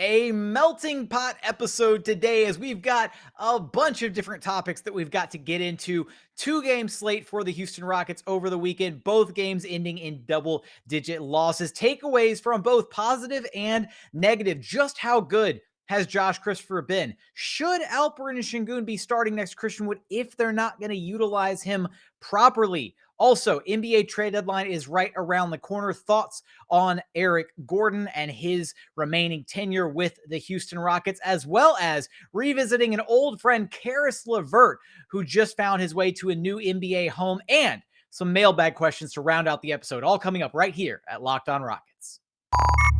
A melting pot episode today as we've got a bunch of different topics that we've got to get into. 2-game slate for the Houston Rockets over the weekend, both games ending in double-digit losses. Takeaways from both positive and negative. Just how good has Josh Christopher been? Should Alperen Sengun be starting next Christian Wood if they're not going to utilize him properly? Also, NBA trade deadline is right around the corner. Thoughts on Eric Gordon and his remaining tenure with the Houston Rockets, as well as revisiting an old friend, Caris LeVert, who just found his way to a new NBA home, and some mailbag questions to round out the episode. All coming up right here at Locked On Rockets.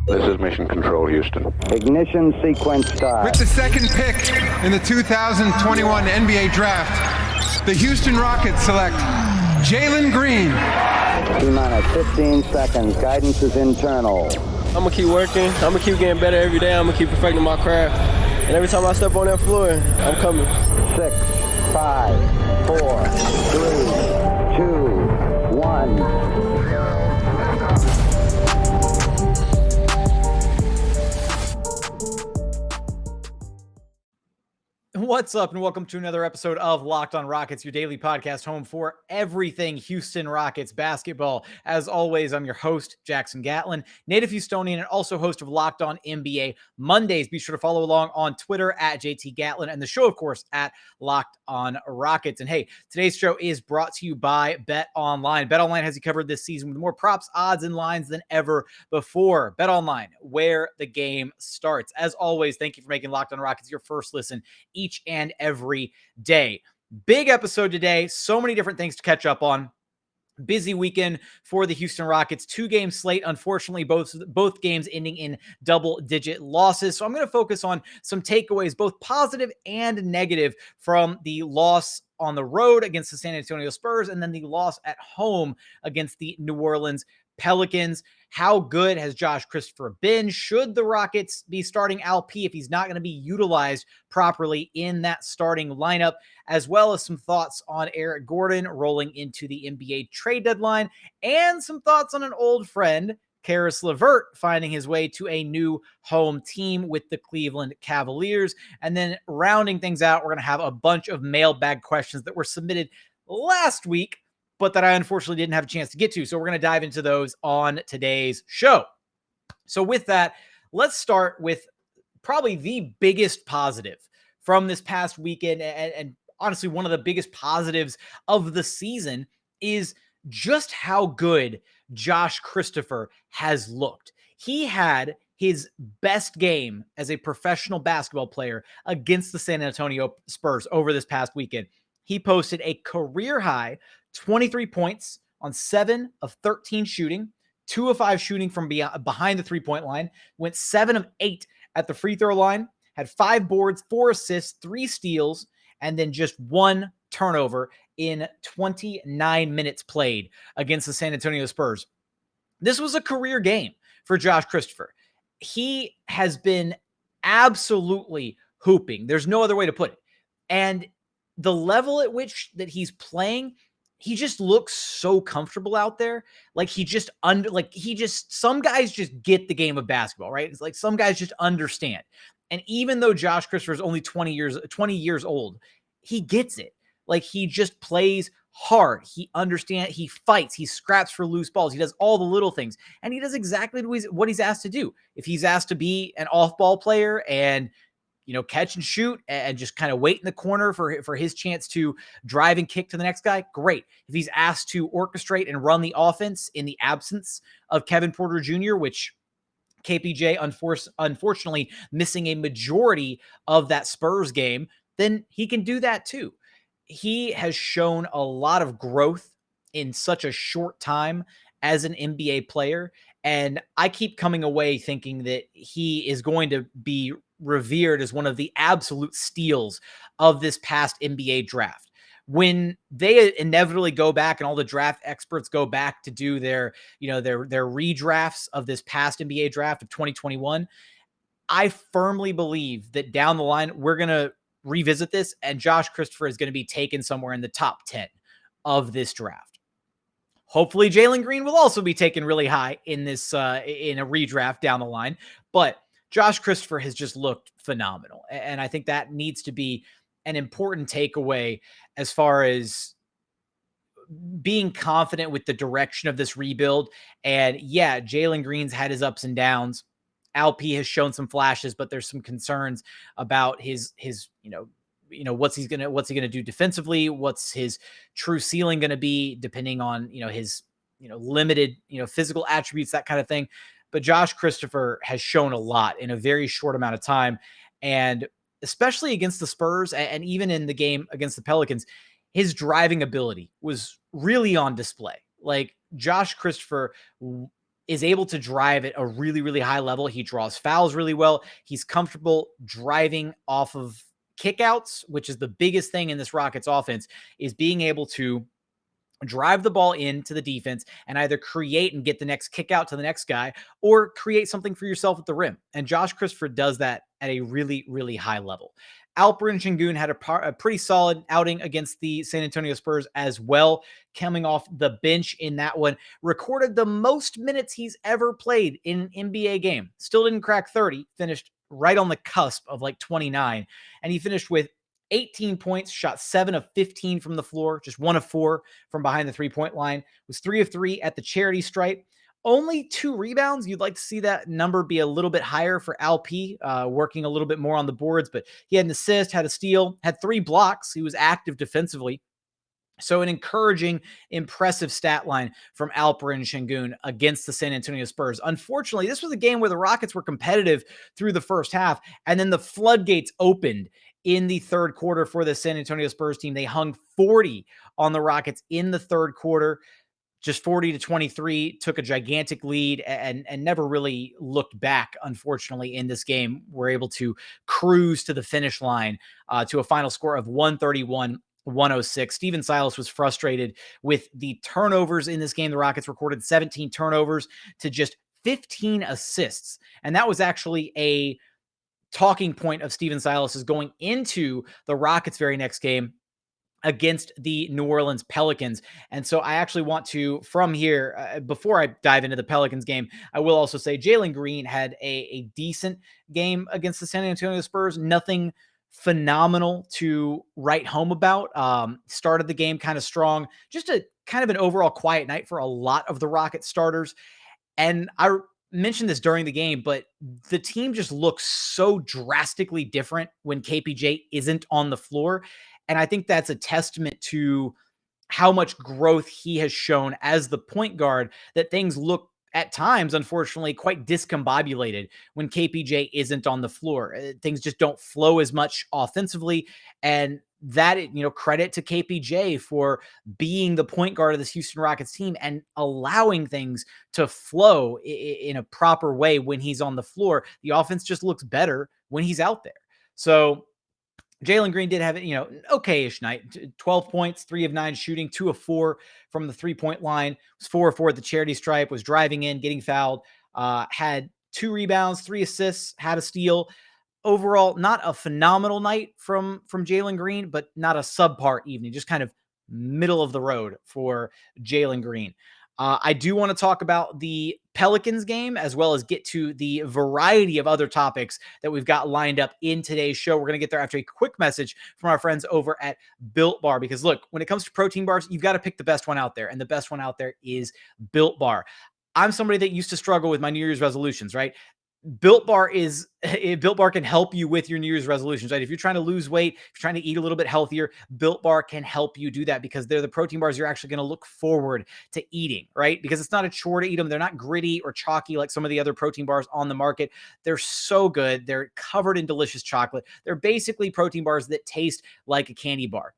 This is Mission Control, Houston. Ignition sequence start. With the second pick in the 2021 NBA Draft, the Houston Rockets select Jalen Green. T-minus 15 seconds. Guidance is internal. I'm going to keep working. I'm going to keep getting better every day. I'm going to keep perfecting my craft. And every time I step on that floor, I'm coming. 6, 5, 4, 3, 2, 1. What's up, and welcome to another episode of Locked On Rockets, your daily podcast home for everything Houston Rockets basketball. As always, I'm your host, Jackson Gatlin, native Houstonian, and also host of Locked On NBA Mondays. Be sure to follow along on Twitter at JT Gatlin, and the show, of course, at Locked On Rockets. And hey, today's show is brought to you by BetOnline. BetOnline has you covered this season with more props, odds, and lines than ever before. BetOnline, where the game starts. As always, thank you for making Locked On Rockets your first listen each and every day. Big episode today. So many different things to catch up on. Busy weekend for the Houston Rockets. 2-game slate. Unfortunately, both games ending in double-digit losses. So I'm going to focus on some takeaways, both positive and negative, from the loss on the road against the San Antonio Spurs and then the loss at home against the New Orleans Pelicans. How good has Josh Christopher been? Should the Rockets be starting Al P if he's not going to be utilized properly in that starting lineup? As well as some thoughts on Eric Gordon rolling into the NBA trade deadline, and some thoughts on an old friend, Caris LeVert, finding his way to a new home team with the Cleveland Cavaliers. And then rounding things out, we're going to have a bunch of mailbag questions that were submitted last week, but that I unfortunately didn't have a chance to get to. So we're going to dive into those on today's show. So with that, let's start with probably the biggest positive from this past weekend, and honestly, one of the biggest positives of the season is just how good Josh Christopher has looked. He had his best game as a professional basketball player against the San Antonio Spurs over this past weekend. He posted a career-high 23 points on 7 of 13 shooting, 2 of 5 shooting from behind the three-point line, went 7 of 8 at the free throw line, had 5 boards, 4 assists, 3 steals, and then just 1 turnover in 29 minutes played against the San Antonio Spurs. This was a career game for Josh Christopher. He has been absolutely hooping. There's no other way to put it. And the level at which that he's playing, he just looks so comfortable out there. Like some guys just get the game of basketball, right? It's like some guys just understand. And even though Josh Christopher is only 20 years old, he gets it. Like, he just plays hard. He understands, he fights, he scraps for loose balls. He does all the little things, and he does exactly what he's asked to do. If he's asked to be an off-ball player and, catch and shoot and just kind of wait in the corner for his chance to drive and kick to the next guy, great. If he's asked to orchestrate and run the offense in the absence of Kevin Porter Jr., which KPJ unfortunately missing a majority of that Spurs game, then he can do that too. He has shown a lot of growth in such a short time as an NBA player, and I keep coming away thinking that he is going to be revered as one of the absolute steals of this past NBA draft. When they inevitably go back and all the draft experts go back to do their redrafts of this past NBA draft of 2021, I firmly believe that down the line, we're going to revisit this, and Josh Christopher is going to be taken somewhere in the top 10 of this draft. Hopefully Jalen Green will also be taken really high in this in a redraft down the line, but Josh Christopher has just looked phenomenal. And I think that needs to be an important takeaway as far as being confident with the direction of this rebuild. And yeah, Jalen Green's had his ups and downs. Alp has shown some flashes, but there's some concerns about his what's he gonna do defensively, what's his true ceiling gonna be, depending on his limited physical attributes, that kind of thing. But Josh Christopher has shown a lot in a very short amount of time, and especially against the Spurs and even in the game against the Pelicans, his driving ability was really on display. Like, Josh Christopher is able to drive at a really, really high level. He draws fouls really well. He's comfortable driving off of kickouts, which is the biggest thing in this Rockets offense, is being able to drive the ball into the defense and either create and get the next kick out to the next guy or create something for yourself at the rim. And Josh Christopher does that at a really, really high level. Alperen Sengun had a pretty solid outing against the San Antonio Spurs as well, coming off the bench in that one. Recorded the most minutes he's ever played in an NBA game. Still didn't crack 30, finished right on the cusp of like 29. And he finished with 18 points, shot 7 of 15 from the floor, just 1 of 4 from behind the three-point line, was 3 of 3 at the charity stripe. Only 2 rebounds. You'd like to see that number be a little bit higher for Alp, working a little bit more on the boards, but he had an assist, had a steal, had 3 blocks. He was active defensively. So an encouraging, impressive stat line from Alperen Sengun against the San Antonio Spurs. Unfortunately, this was a game where the Rockets were competitive through the first half, and then the floodgates opened in the third quarter for the San Antonio Spurs team. They hung 40 on the Rockets in the third quarter, just 40-23, took a gigantic lead and never really looked back, unfortunately, in this game. We're able to cruise to the finish line to a final score of 131-106. Stephen Silas was frustrated with the turnovers in this game. The Rockets recorded 17 turnovers to just 15 assists. And that was actually a talking point of Stephen Silas is going into the Rockets' very next game against the New Orleans Pelicans. And so I actually want to, from here, before I dive into the Pelicans game, I will also say Jalen Green had a decent game against the San Antonio Spurs. Nothing phenomenal to write home about. Started the game kind of strong. Just a kind of an overall quiet night for a lot of the Rocket starters. And I mentioned this during the game, but the team just looks so drastically different when KPJ isn't on the floor. And I think that's a testament to how much growth he has shown as the point guard, that things look at times, unfortunately, quite discombobulated when KPJ isn't on the floor. Things just don't flow as much offensively. And that, credit to KPJ for being the point guard of this Houston Rockets team and allowing things to flow in a proper way when he's on the floor. The offense just looks better when he's out there. So Jalen Green did have an okay-ish night. 12 points, 3 of 9 shooting, 2 of 4 from the three-point line. Was 4 of 4 at the charity stripe, was driving in, getting fouled, had 2 rebounds, 3 assists, had a steal. Overall, not a phenomenal night from Jalen Green, but not a subpar evening, just kind of middle of the road for Jalen Green. I do want to talk about the Pelicans game as well as get to the variety of other topics that we've got lined up in today's show. We're going to get there after a quick message from our friends over at Built Bar, because look, when it comes to protein bars, you've got to pick the best one out there, and the best one out there is Built Bar. I'm somebody that used to struggle with my New Year's resolutions, right? Built Bar can help you with your New Year's resolutions, right? If you're trying to lose weight, if you're trying to eat a little bit healthier, Built Bar can help you do that, because they're the protein bars you're actually going to look forward to eating, right? Because it's not a chore to eat them. They're not gritty or chalky like some of the other protein bars on the market. They're so good. They're covered in delicious chocolate. They're basically protein bars that taste like a candy bar.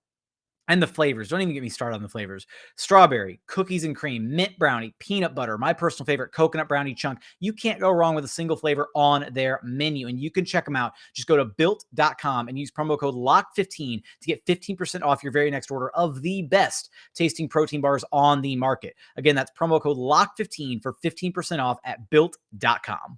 And the flavors, don't even get me started on the flavors. Strawberry, cookies and cream, mint brownie, peanut butter, my personal favorite, coconut brownie chunk. You can't go wrong with a single flavor on their menu, and you can check them out. Just go to built.com and use promo code LOCK15 to get 15% off your very next order of the best tasting protein bars on the market. Again, that's promo code LOCK15 for 15% off at built.com.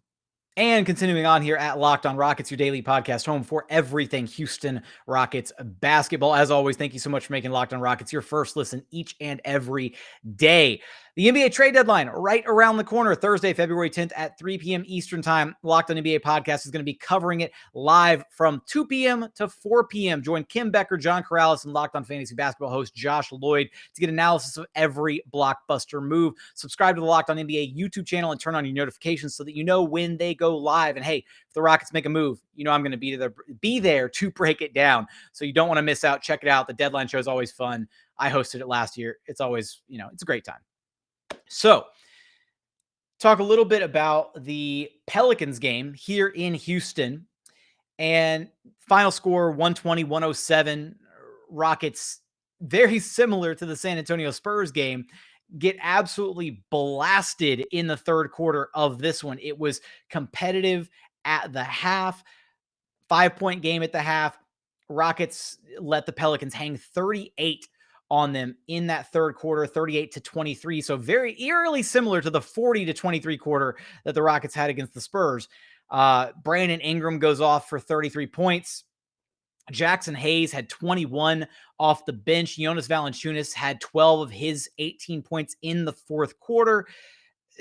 And continuing on here at Locked on Rockets, your daily podcast home for everything Houston Rockets basketball. As always, thank you so much for making Locked on Rockets your first listen each and every day. The NBA trade deadline right around the corner, Thursday, February 10th at 3 p.m. Eastern time. Locked on NBA podcast is going to be covering it live from 2 p.m. to 4 p.m. Join Kim Becker, John Corrales, and Locked on Fantasy Basketball host Josh Lloyd to get analysis of every blockbuster move. Subscribe to the Locked on NBA YouTube channel and turn on your notifications so that you know when they go live. And hey, if the Rockets make a move, you know I'm going to be there to break it down. So you don't want to miss out. Check it out. The deadline show is always fun. I hosted it last year. It's always, it's a great time. So, talk a little bit about the Pelicans game here in Houston, and final score 120-107. Rockets, very similar to the San Antonio Spurs game, get absolutely blasted in the third quarter of this one. It was competitive at the half, 5-point game at the half. Rockets let the Pelicans hang 38 on them in that third quarter, 38-23. So very eerily similar to the 40-23 quarter that the Rockets had against the Spurs. Brandon Ingram goes off for 33 points. Jackson Hayes had 21 off the bench. Jonas Valanciunas had 12 of his 18 points in the fourth quarter.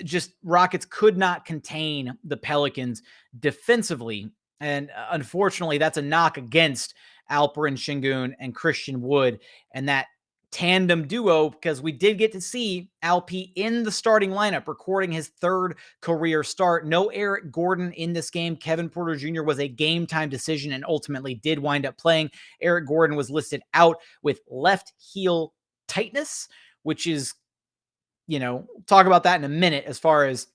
Just Rockets could not contain the Pelicans defensively. And unfortunately, that's a knock against Alperen Sengun and Christian Wood and that tandem duo, because we did get to see Alp in the starting lineup recording his third career start. No Eric Gordon in this game. Kevin Porter Jr. was a game time decision and ultimately did wind up playing. Eric Gordon was listed out with left heel tightness, which is, talk about that in a minute as far as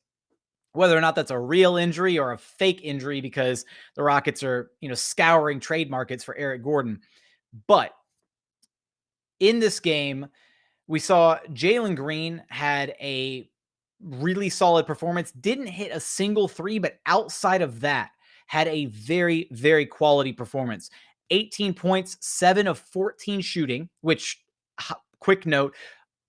whether or not that's a real injury or a fake injury, because the Rockets are, scouring trade markets for Eric Gordon. But in this game, we saw Jalen Green had a really solid performance, didn't hit a single three, but outside of that, had a very, very quality performance. 18 points, 7 of 14 shooting, which, quick note,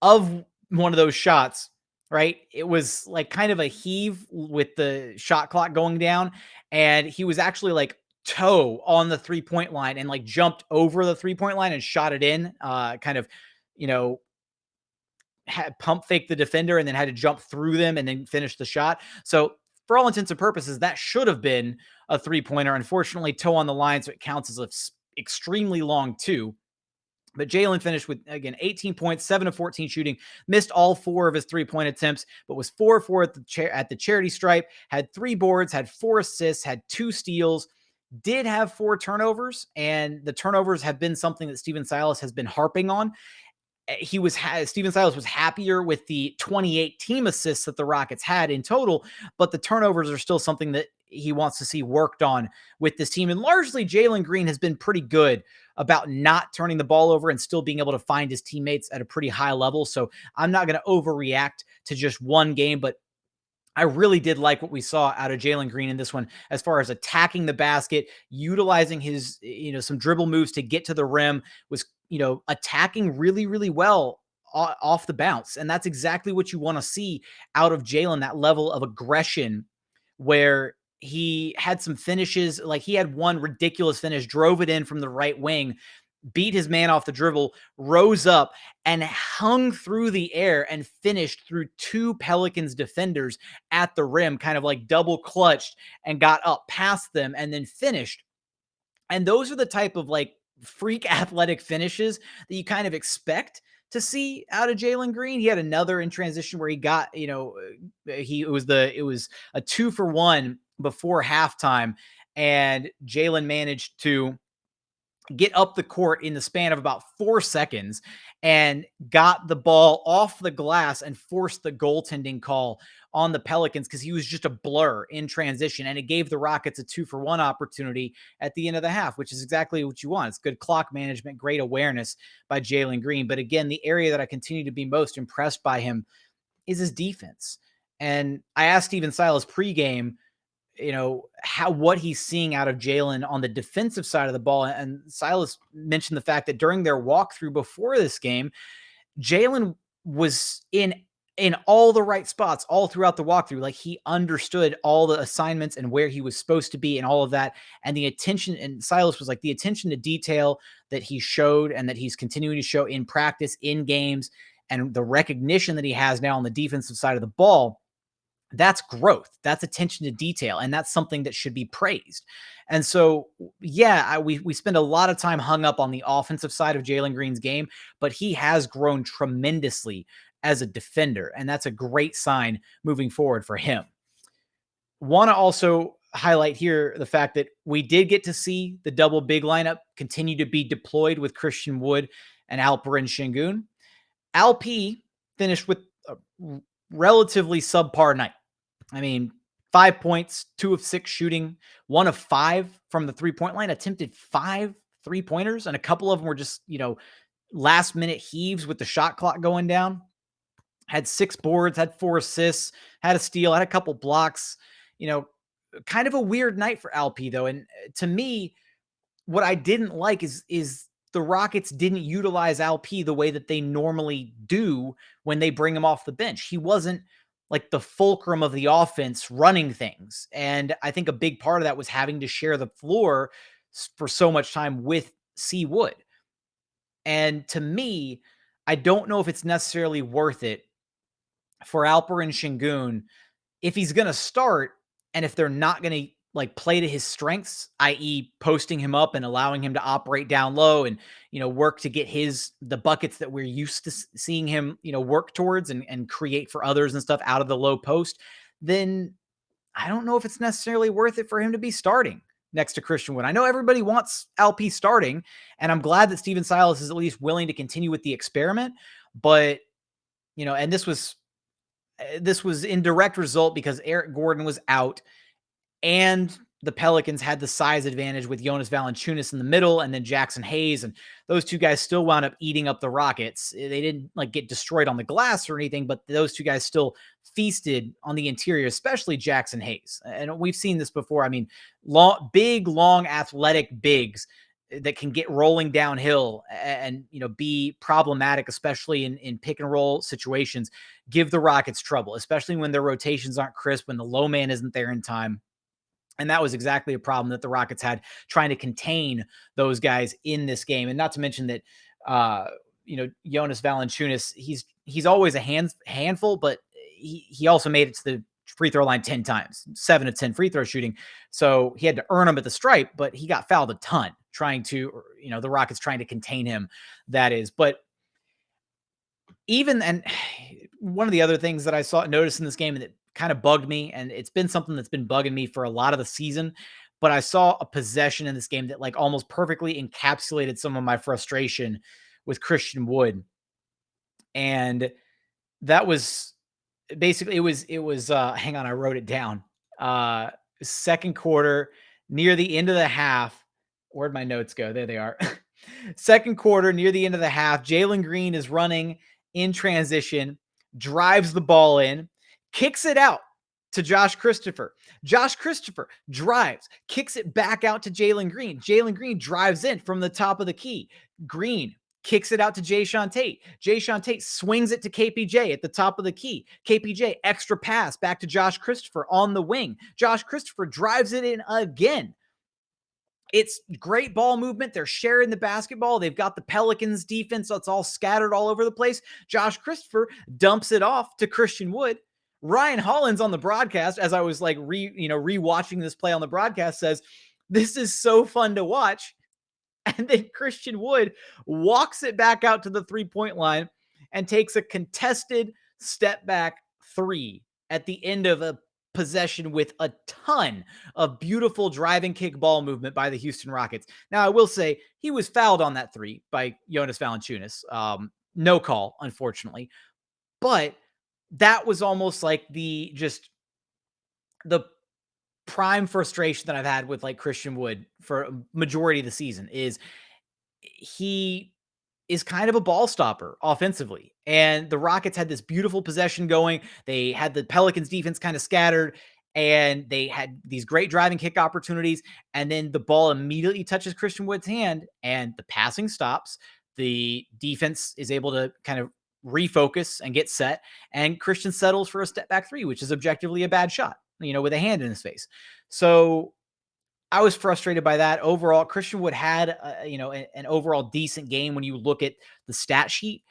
of one of those shots, right? It was like kind of a heave with the shot clock going down, and he was actually like toe on the 3-point line and like jumped over the 3-point line and shot it in, had pump fake the defender and then had to jump through them and then finish the shot. So for all intents and purposes, that should have been a 3-pointer. Unfortunately, toe on the line, so it counts as an extremely long 2. But Jalen finished with, again, 18 points, 7 of 14 shooting, missed all 4 of his 3-point attempts, but was 4-4 at the charity stripe, had 3 boards, had 4 assists, had 2 steals, did have 4 turnovers, and the turnovers have been something that Stephen Silas has been harping on. Stephen Silas was happier with the 28 team assists that the Rockets had in total, but the turnovers are still something that he wants to see worked on with this team. And largely, Jalen Green has been pretty good about not turning the ball over and still being able to find his teammates at a pretty high level. So I'm not going to overreact to just one game, but I really did like what we saw out of Jalen Green in this one, as far as attacking the basket, utilizing his, some dribble moves to get to the rim, was, attacking really, really well off the bounce. And that's exactly what you want to see out of Jalen, that level of aggression, where he had some finishes. Like, he had one ridiculous finish, drove it in from the right wing, beat his man off the dribble, rose up and hung through the air and finished through 2 Pelicans defenders at the rim, kind of like double clutched and got up past them and then finished. And those are the type of like freak athletic finishes that you kind of expect to see out of Jalen Green. He had another in transition where he got, it was a 2-for-1 before halftime, and Jalen managed to get up the court in the span of about 4 seconds and got the ball off the glass and forced the goaltending call on the Pelicans, because he was just a blur in transition, and it gave the Rockets a 2-for-1 opportunity at the end of the half, which is exactly what you want. It's good clock management, great awareness by Jalen Green. But again, the area that I continue to be most impressed by him is his defense. And I asked Stephen Silas pregame, what he's seeing out of Jalen on the defensive side of the ball. And Silas mentioned the fact that during their walkthrough before this game, Jalen was in all the right spots all throughout the walkthrough. Like, he understood all the assignments and where he was supposed to be and all of that. And the attention, and Silas was like, the attention to detail that he showed and that he's continuing to show in practice, in games, and the recognition that he has now on the defensive side of the ball, that's growth. That's attention to detail. And that's something that should be praised. And so, yeah, we spend a lot of time hung up on the offensive side of Jalen Green's game, but he has grown tremendously as a defender. And that's a great sign moving forward for him. Want to also highlight here the fact that we did get to see the double big lineup continue to be deployed with Christian Wood and Alperen Sengun. Alp finished with a relatively subpar night. I mean, 5 points, 2 of 6 shooting, 1 of 5 from the 3-point line, attempted 5 3-pointers, and a couple of them were just, last minute heaves with the shot clock going down. Had 6 boards, had 4 assists, had a steal, had a couple blocks. Kind of a weird night for Alp though. And to me, what I didn't like is the Rockets didn't utilize Alp the way that they normally do when they bring him off the bench. He wasn't like the fulcrum of the offense running things. And I think a big part of that was having to share the floor for so much time with C. Wood. And to me, I don't know if it's necessarily worth it for Alperen Sengun if he's going to start and if they're not going to play to his strengths, i.e. posting him up and allowing him to operate down low and, work to get the buckets that we're used to seeing him, work towards and create for others and stuff out of the low post, then I don't know if it's necessarily worth it for him to be starting next to Christian Wood. I know everybody wants Alp starting, and I'm glad that Stephen Silas is at least willing to continue with the experiment, but, and this was in direct result because Eric Gordon was out and the Pelicans had the size advantage with Jonas Valanciunas in the middle and then Jackson Hayes. And those two guys still wound up eating up the Rockets. They didn't get destroyed on the glass or anything, but those two guys still feasted on the interior, especially Jackson Hayes. And we've seen this before. I mean, long, athletic bigs that can get rolling downhill and be problematic, especially in pick and roll situations, give the Rockets trouble, especially when their rotations aren't crisp, when the low man isn't there in time. And that was exactly a problem that the Rockets had trying to contain those guys in this game. And not to mention that, Jonas Valanciunas, he's always a handful, but he also made it to the free throw line 10 times, 7 of 10 free throw shooting. So he had to earn them at the stripe, but he got fouled a ton trying to, the Rockets trying to contain him. That is, but and one of the other things that I noticed in this game that kind of bugged me, and it's been something that's been bugging me for a lot of the season, but I saw a possession in this game that almost perfectly encapsulated some of my frustration with Christian Wood. And that was basically, it was hang on, I wrote it down. Second quarter, near the end of the half. Where'd my notes go? There they are. Second quarter, near the end of the half, Jalen Green is running in transition, drives the ball in, kicks it out to Josh Christopher. Josh Christopher drives, kicks it back out to Jalen Green. Jalen Green drives in from the top of the key. Green kicks it out to Jae'Sean Tate. Jae'Sean Tate swings it to KPJ at the top of the key. KPJ, extra pass back to Josh Christopher on the wing. Josh Christopher drives it in again. It's great ball movement. They're sharing the basketball. They've got the Pelicans defense that's all scattered all over the place. Josh Christopher dumps it off to Christian Wood. Ryan Hollins on the broadcast, as I was rewatching this play on the broadcast, says, "This is so fun to watch." And then Christian Wood walks it back out to the 3-point line and takes a contested step back 3 at the end of a possession with a ton of beautiful driving kick ball movement by the Houston Rockets. Now, I will say he was fouled on that 3 by Jonas Valanciunas. No call, unfortunately. But that was almost like the prime frustration that I've had with Christian Wood for a majority of the season is he is kind of a ball stopper offensively. And the Rockets had this beautiful possession going. They had the Pelicans defense kind of scattered and they had these great driving kick opportunities. And then the ball immediately touches Christian Wood's hand and the passing stops. The defense is able to kind of refocus and get set. And Christian settles for a step back 3, which is objectively a bad shot, with a hand in his face. So I was frustrated by that. Overall, Christian Wood had, an overall decent game when you look at the stat sheet.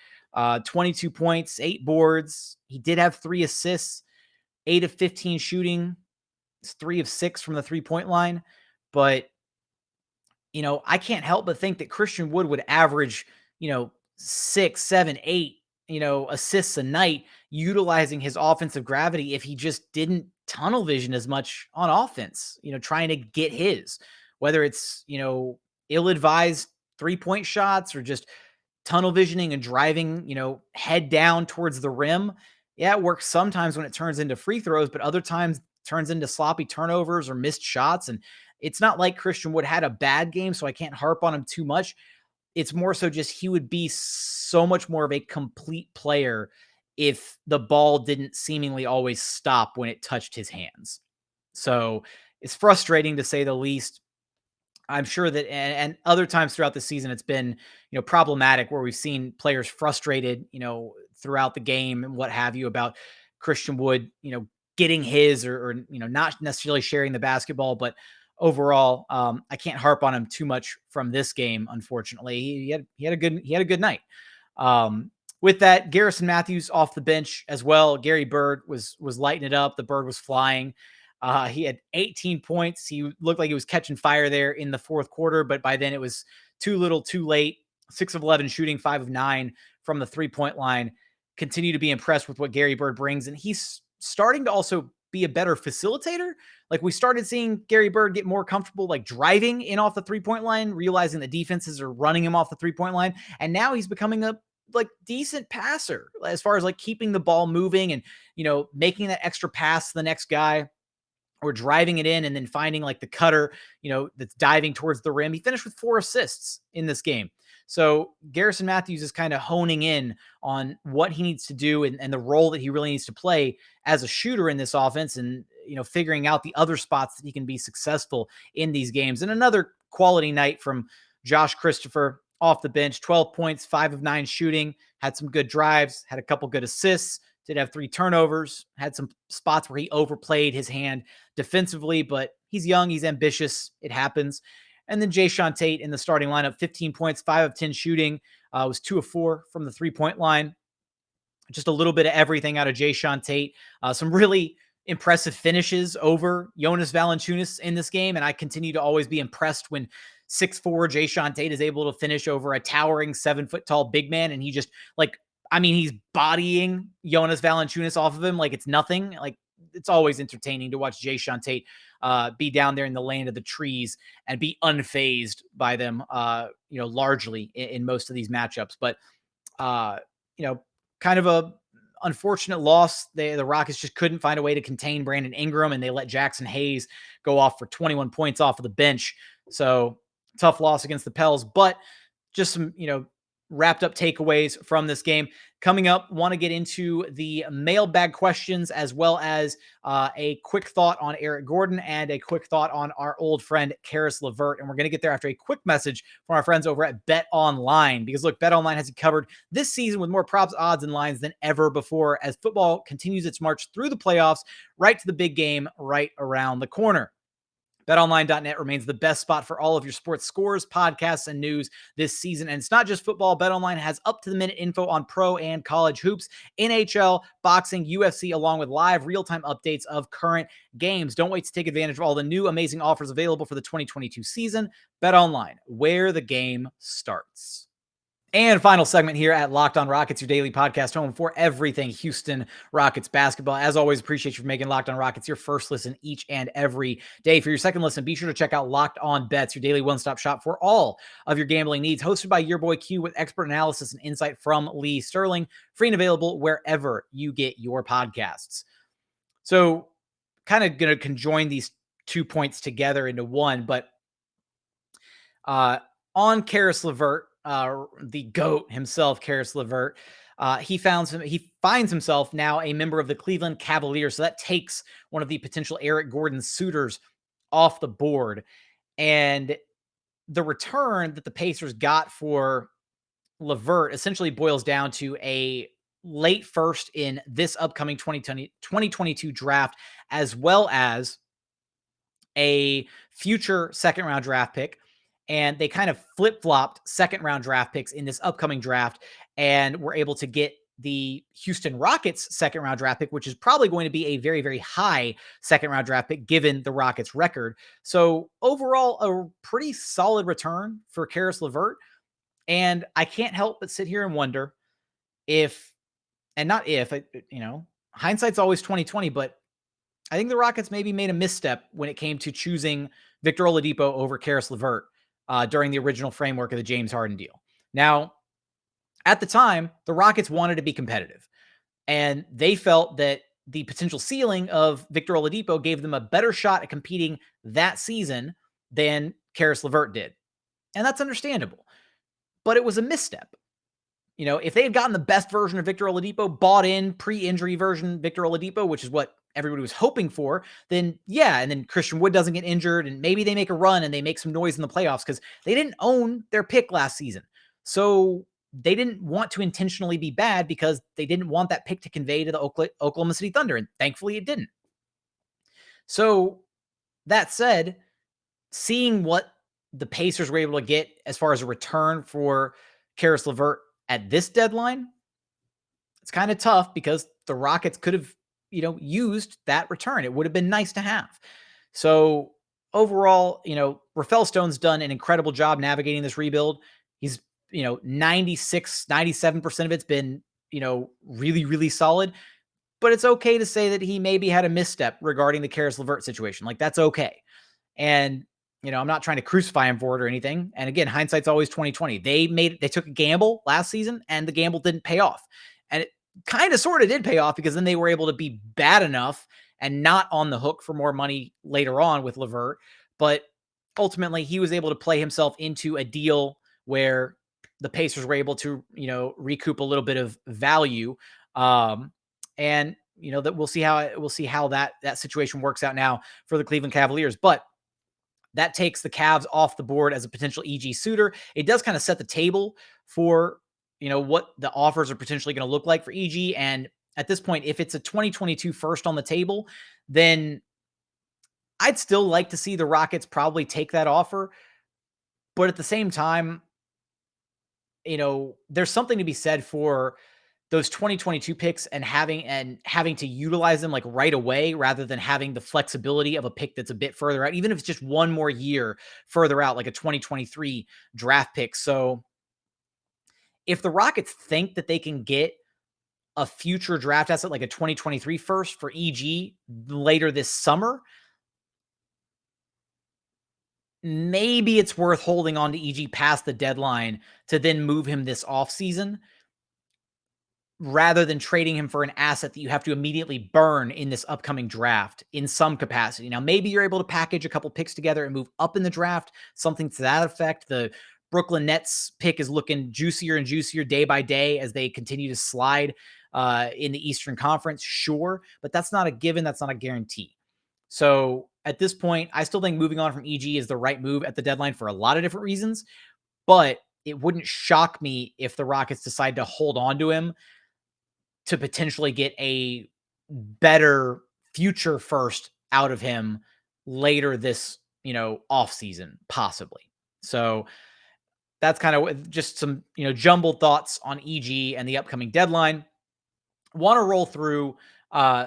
22 points, 8 boards. He did have 3 assists, 8 of 15 shooting. It's 3 of 6 from the 3-point line. But, I can't help but think that Christian Wood would average, 6, 7, 8, assists a night, utilizing his offensive gravity if he just didn't tunnel vision as much on offense, trying to get his, whether it's, ill-advised 3-point shots or just tunnel visioning and driving, head down towards the rim. Yeah, it works sometimes when it turns into free throws, but other times turns into sloppy turnovers or missed shots. And it's not like Christian Wood had a bad game, so I can't harp on him too much. It's more so just he would be so much more of a complete player if the ball didn't seemingly always stop when it touched his hands. So it's frustrating to say the least. I'm sure that, and other times throughout the season, it's been, problematic where we've seen players frustrated, throughout the game and what have you about Christian Wood, getting his or not necessarily sharing the basketball, but overall, I can't harp on him too much from this game. Unfortunately, he had a good night. With that, Garrison Matthews off the bench as well. Gary Bird was lighting it up. The bird was flying. He had 18 points. He looked like he was catching fire there in the fourth quarter, but by then it was too little, too late. 6 of 11 shooting, 5 of 9 from the 3-point line. Continue to be impressed with what Gary Bird brings, and he's starting to also be a better facilitator. Like, we started seeing Gary Bird get more comfortable, like driving in off the 3-point line, realizing the defenses are running him off the 3-point line, and now he's becoming a decent passer as far as like keeping the ball moving and making that extra pass to the next guy, or driving it in and then finding like the cutter, that's diving towards the rim. He finished with 4 assists in this game. So Garrison Matthews is kind of honing in on what he needs to do and the role that he really needs to play as a shooter in this offense, and, figuring out the other spots that he can be successful in these games. And another quality night from Josh Christopher off the bench, 12 points, 5 of 9 shooting, had some good drives, had a couple good assists, did have 3 turnovers, had some spots where he overplayed his hand defensively, but he's young, he's ambitious, it happens. And then Jae'Sean Tate in the starting lineup, 15 points, 5 of 10 shooting, was 2 of 4 from the 3-point line. Just a little bit of everything out of Jae'Sean Tate. Some really impressive finishes over Jonas Valanciunas in this game, and I continue to always be impressed when 6'4" Jae'Sean Tate is able to finish over a towering 7-foot-tall big man, and he just he's bodying Jonas Valanciunas off of him like it's nothing. Like, it's always entertaining to watch Jae'Sean Tate be down there in the land of the trees and be unfazed by them, largely in most of these matchups. But, kind of a unfortunate loss. The Rockets just couldn't find a way to contain Brandon Ingram, and they let Jackson Hayes go off for 21 points off of the bench. So tough loss against the Pels, but just some, wrapped up takeaways from this game. Coming up, want to get into the mailbag questions, as well as a quick thought on Eric Gordon and a quick thought on our old friend Caris LeVert. And we're going to get there after a quick message from our friends over at Bet Online, because look, Bet Online has you covered this season with more props, odds, and lines than ever before, as football continues its march through the playoffs, right to the big game right around the corner. BetOnline.net remains the best spot for all of your sports scores, podcasts, and news this season. And it's not just football. BetOnline has up-to-the-minute info on pro and college hoops, NHL, boxing, UFC, along with live real-time updates of current games. Don't wait to take advantage of all the new amazing offers available for the 2022 season. BetOnline, where the game starts. And final segment here at Locked On Rockets, your daily podcast home for everything Houston Rockets basketball. As always, appreciate you for making Locked On Rockets your first listen each and every day. For your second listen, be sure to check out Locked On Bets, your daily one-stop shop for all of your gambling needs. Hosted by your boy Q, with expert analysis and insight from Lee Sterling. Free and available wherever you get your podcasts. So, kind of going to conjoin these 2 points together into one, but on Caris LeVert, the GOAT himself, Caris LeVert, he finds himself now a member of the Cleveland Cavaliers. So that takes one of the potential Eric Gordon suitors off the board. And the return that the Pacers got for LeVert essentially boils down to a late first in this upcoming 2022 draft, as well as a future second round draft pick and they kind of flip-flopped second-round draft picks in this upcoming draft and were able to get the Houston Rockets second-round draft pick, which is probably going to be a very, very high second-round draft pick given the Rockets' record. So overall, a pretty solid return for Caris LeVert. And I can't help but sit here and wonder if, and not if, hindsight's always 2020, but I think the Rockets maybe made a misstep when it came to choosing Victor Oladipo over Caris LeVert during the original framework of the James Harden deal. Now, at the time, the Rockets wanted to be competitive, and they felt that the potential ceiling of Victor Oladipo gave them a better shot at competing that season than Caris LeVert did. And that's understandable, but it was a misstep. If they had gotten the best version of Victor Oladipo, bought in pre-injury version Victor Oladipo, which is what everybody was hoping for, then yeah, and then Christian Wood doesn't get injured, and maybe they make a run and they make some noise in the playoffs because they didn't own their pick last season. So they didn't want to intentionally be bad because they didn't want that pick to convey to the Oklahoma City Thunder, and thankfully it didn't. So that said, seeing what the Pacers were able to get as far as a return for Caris LeVert at this deadline, it's kind of tough because the Rockets could have, used that return. It would have been nice to have. So overall, Rafael Stone's done an incredible job navigating this rebuild. He's, 97% of it's been, really, really solid. But it's okay to say that he maybe had a misstep regarding the Caris LeVert situation. Like, that's okay. And, I'm not trying to crucify him for it or anything. And again, hindsight's always 2020. They took a gamble last season and the gamble didn't pay off. And it kind of sort of did pay off because then they were able to be bad enough and not on the hook for more money later on with LeVert. But ultimately, he was able to play himself into a deal where the Pacers were able to, recoup a little bit of value. And that we'll see how that situation works out now for the Cleveland Cavaliers. But that takes the Cavs off the board as a potential EG suitor. It does kind of set the table for, what the offers are potentially going to look like for EG. And at this point, if it's a 2022 first on the table, then I'd still like to see the Rockets probably take that offer. But at the same time, there's something to be said for those 2022 picks and having to utilize them like right away rather than having the flexibility of a pick that's a bit further out, even if it's just one more year further out, like a 2023 draft pick. So if the Rockets think that they can get a future draft asset, like a 2023 first for EG later this summer, maybe it's worth holding on to EG past the deadline to then move him this offseason, rather than trading him for an asset that you have to immediately burn in this upcoming draft in some capacity. Now, maybe you're able to package a couple picks together and move up in the draft, something to that effect. The Brooklyn Nets pick is looking juicier and juicier day by day as they continue to slide in the Eastern Conference. Sure, but that's not a given. That's not a guarantee. So at this point, I still think moving on from EG is the right move at the deadline for a lot of different reasons, but it wouldn't shock me if the Rockets decide to hold on to him to potentially get a better future first out of him later this, off season, possibly. So that's kind of just some, jumbled thoughts on EG and the upcoming deadline. Want to roll through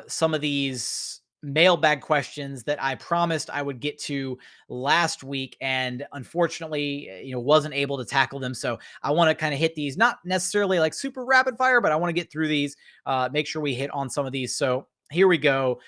some of these mailbag questions that I promised I would get to last week and unfortunately, wasn't able to tackle them. So I want to kind of hit these, not necessarily like super rapid fire, but I want to get through these, make sure we hit on some of these. So here we go.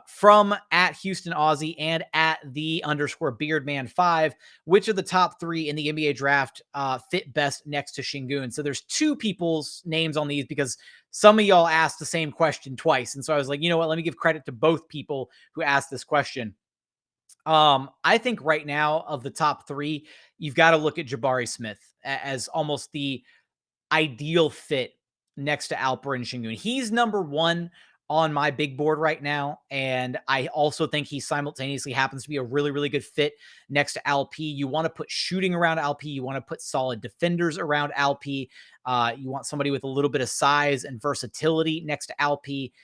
From at Houston Aussie and at @the_Beardman5, which of the top 3 in the NBA draft fit best next to Sengun? So there's 2 people's names on these because some of y'all asked the same question twice. And so I was like, you know what, let me give credit to both people who asked this question. I think right now of the top 3, you've got to look at Jabari Smith as almost the ideal fit next to Alperen Sengun. He's number 1 on my big board right now. And I also think he simultaneously happens to be a really, really good fit next to LP. You want to put shooting around LP. You want to put solid defenders around LP. You want somebody with a little bit of size and versatility next to LP.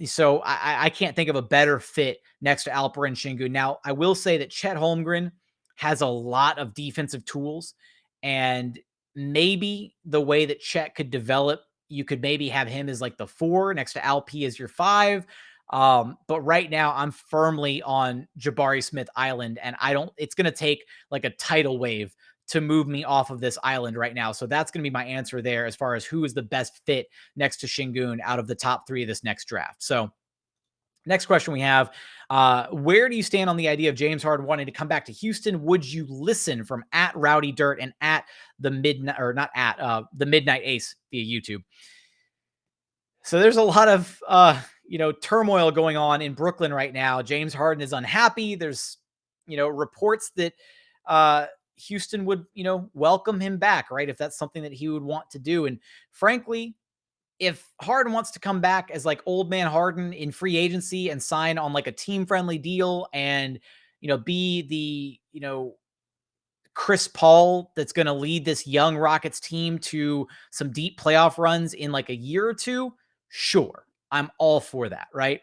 So I can't think of a better fit next to Alperen Sengun. Now, I will say that Chet Holmgren has a lot of defensive tools, and maybe the way that Chet could develop, you could maybe have him as like the 4 next to Alp as your 5. But right now I'm firmly on Jabari Smith Island, and it's going to take like a tidal wave to move me off of this island right now. So that's going to be my answer there as far as who is the best fit next to Sengun out of the top 3 of this next draft. So next question we have, where do you stand on the idea of James Harden wanting to come back to Houston? Would you listen? From at Rowdy Dirt and at the Midnight, or not at the Midnight Ace via YouTube. So there's a lot of turmoil going on in Brooklyn right now. James Harden is unhappy. There's reports that Houston would welcome him back, right, if that's something that he would want to do. And frankly, if Harden wants to come back as like old man Harden in free agency and sign on like a team friendly deal and, be the, Chris Paul that's going to lead this young Rockets team to some deep playoff runs in like a year or two, sure, I'm all for that, right?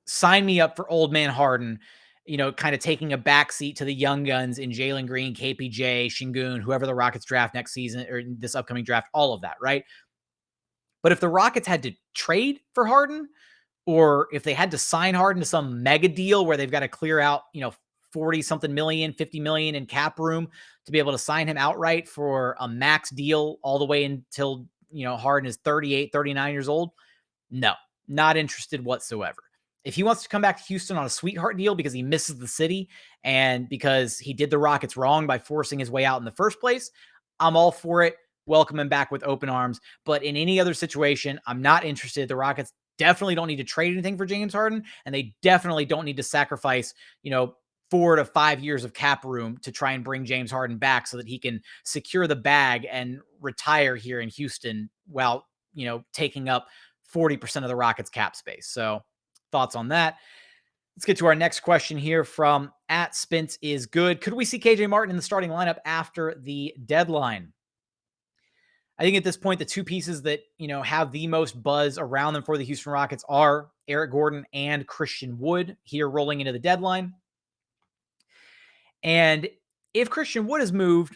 Sign me up for old man Harden, kind of taking a backseat to the young guns in Jalen Green, KPJ, Sengun, whoever the Rockets draft next season or this upcoming draft, all of that, right? But if the Rockets had to trade for Harden, or if they had to sign Harden to some mega deal where they've got to clear out, 40 something million, 50 million in cap room to be able to sign him outright for a max deal all the way until, Harden is 38, 39 years old. No, not interested whatsoever. If he wants to come back to Houston on a sweetheart deal because he misses the city and because he did the Rockets wrong by forcing his way out in the first place, I'm all for it. Welcome him back with open arms. But in any other situation, I'm not interested. The Rockets definitely don't need to trade anything for James Harden, and they definitely don't need to sacrifice, 4 to 5 years of cap room to try and bring James Harden back so that he can secure the bag and retire here in Houston while, taking up 40% of the Rockets cap space. So thoughts on that? Let's get to our next question here from at Spence is good. Could we see KJ Martin in the starting lineup after the deadline? I think at this point, the two pieces that, have the most buzz around them for the Houston Rockets are Eric Gordon and Christian Wood here rolling into the deadline. And if Christian Wood is moved,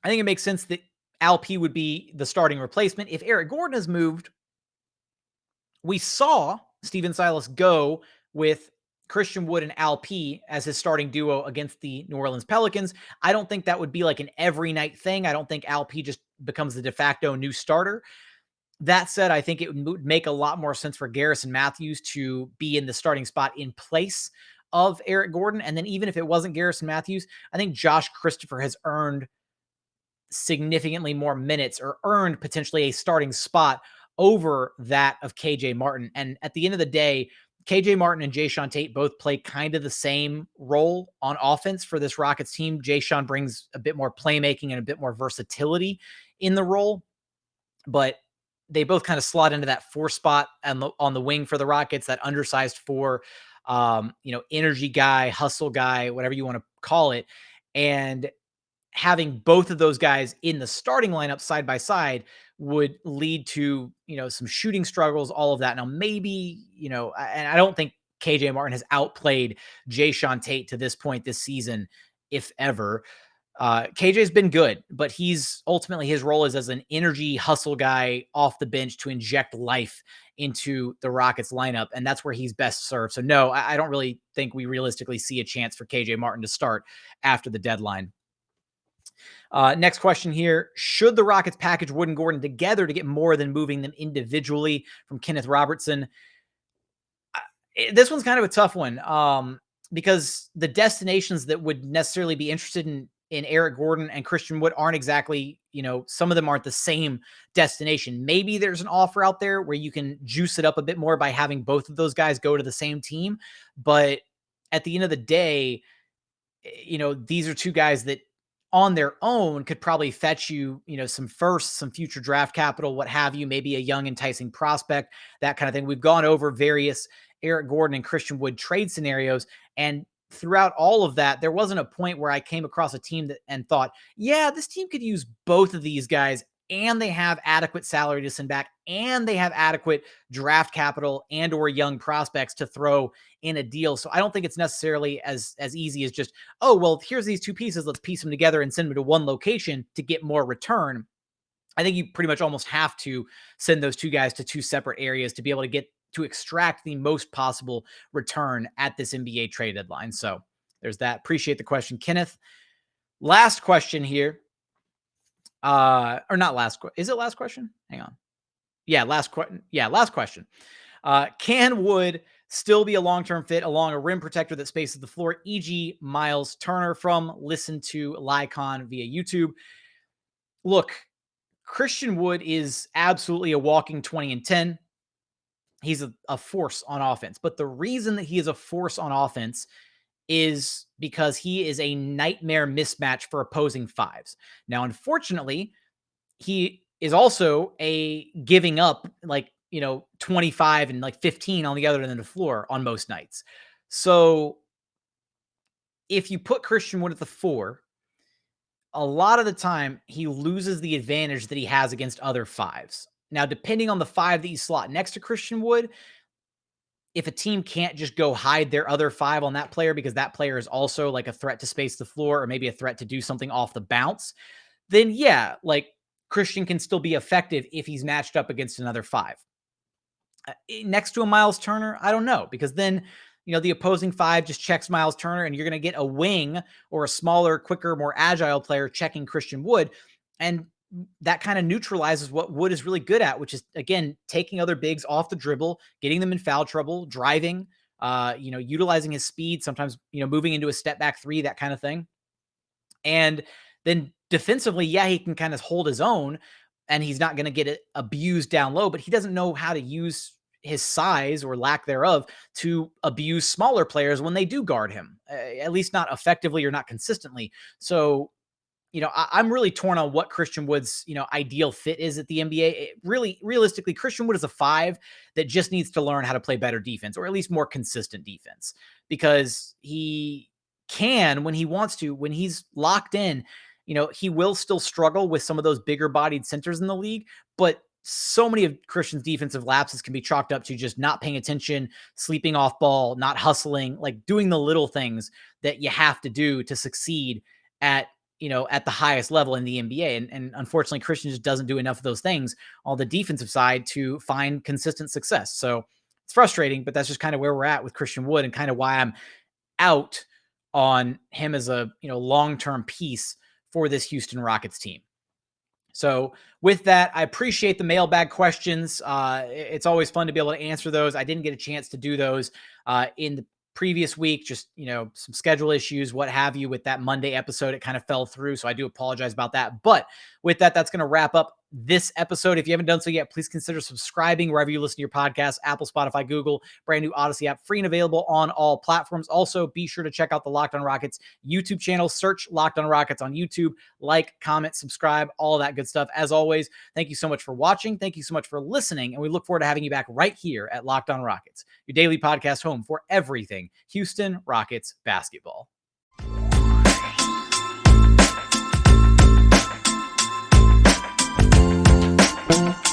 I think it makes sense that Alp would be the starting replacement. If Eric Gordon is moved, we saw Steven Silas go with Christian Wood and Alp as his starting duo against the New Orleans Pelicans. I don't think that would be like an every night thing. I don't think Alp just becomes the de facto new starter. That said, I think it would make a lot more sense for Garrison Matthews to be in the starting spot in place of Eric Gordon. And then even if it wasn't Garrison Matthews, I think Josh Christopher has earned significantly more minutes or earned potentially a starting spot over that of KJ Martin. And at the end of the day, KJ Martin and Jae'Sean Tate both play kind of the same role on offense for this Rockets team. Jae'Sean brings a bit more playmaking and a bit more versatility in the role, but they both kind of slot into that 4 spot on the wing for the Rockets, that undersized 4, energy guy, hustle guy, whatever you want to call it. And having both of those guys in the starting lineup side by side would lead to, some shooting struggles, all of that. Now, maybe, and I don't think KJ Martin has outplayed Jae'Sean Tate to this point this season, if ever. KJ's been good, but he's ultimately, his role is as an energy hustle guy off the bench to inject life into the Rockets lineup. And that's where he's best served. So no, I don't really think we realistically see a chance for KJ Martin to start after the deadline. Next question here. Should the Rockets package Wood and Gordon together to get more than moving them individually? From Kenneth Robertson. This one's kind of a tough one because the destinations that would necessarily be interested in Eric Gordon and Christian Wood aren't exactly, some of them aren't the same destination. Maybe there's an offer out there where you can juice it up a bit more by having both of those guys go to the same team. But at the end of the day, these are two guys that on their own could probably fetch you, some firsts, some future draft capital, what have you, maybe a young enticing prospect, that kind of thing. We've gone over various Eric Gordon and Christian Wood trade scenarios, and throughout all of that, there wasn't a point where I came across a team and thought, yeah, this team could use both of these guys and they have adequate salary to send back, and they have adequate draft capital and or young prospects to throw in a deal. So I don't think it's necessarily as easy as just, oh, well, here's these two pieces. Let's piece them together and send them to one location to get more return. I think you pretty much almost have to send those two guys to two separate areas to be able to extract the most possible return at this NBA trade deadline. So there's that. Appreciate the question, Kenneth. Last question here. Or not last question. Is it last question? Hang on. Yeah, last question. Can Wood still be a long-term fit along a rim protector that spaces the floor, e.g. Miles Turner from Listen to Lycon via YouTube? Look, Christian Wood is absolutely a walking 20 and 10. He's a force on offense. But the reason that he is a force on offense is because he is a nightmare mismatch for opposing fives. Now, unfortunately, he is also a giving up 25 and 15 on the other end of the floor on most nights. So if you put Christian Wood at the 4, a lot of the time he loses the advantage that he has against other fives. Now, depending on the 5 that you slot next to Christian Wood, if a team can't just go hide their other 5 on that player because that player is also a threat to space the floor or maybe a threat to do something off the bounce, then yeah, Christian can still be effective if he's matched up against another 5. Next to a Miles Turner, I don't know, because then, the opposing 5 just checks Miles Turner and you're going to get a wing or a smaller, quicker, more agile player checking Christian Wood. And that kind of neutralizes what Wood is really good at, which is, again, taking other bigs off the dribble, getting them in foul trouble, driving, utilizing his speed, sometimes, moving into a step back 3, that kind of thing. And then defensively, yeah, he can kind of hold his own and he's not going to get abused down low, but he doesn't know how to use his size or lack thereof to abuse smaller players when they do guard him, at least not effectively or not consistently. So, I'm really torn on what Christian Wood's, ideal fit is at the NBA. Realistically, Christian Wood is a 5 that just needs to learn how to play better defense, or at least more consistent defense, because he can, when he wants to, when he's locked in, he will still struggle with some of those bigger bodied centers in the league, but so many of Christian's defensive lapses can be chalked up to just not paying attention, sleeping off ball, not hustling, doing the little things that you have to do to succeed at the highest level in the NBA. And unfortunately, Christian just doesn't do enough of those things on the defensive side to find consistent success. So it's frustrating, but that's just kind of where we're at with Christian Wood and kind of why I'm out on him as a, long-term piece for this Houston Rockets team. So with that, I appreciate the mailbag questions. It's always fun to be able to answer those. I didn't get a chance to do those in the previous week, just, some schedule issues, what have you, with that Monday episode. It kind of fell through. So I do apologize about that. But with that, that's going to wrap up this episode. If you haven't done so yet, please consider subscribing wherever you listen to your podcast, Apple, Spotify, Google, brand new Odyssey app, free and available on all platforms. Also, be sure to check out the Locked On Rockets YouTube channel. Search Locked On Rockets on YouTube. Like, comment, subscribe, all of that good stuff. As always, thank you so much for watching. Thank you so much for listening. And we look forward to having you back right here at Locked On Rockets, your daily podcast home for everything Houston Rockets basketball. Thank you.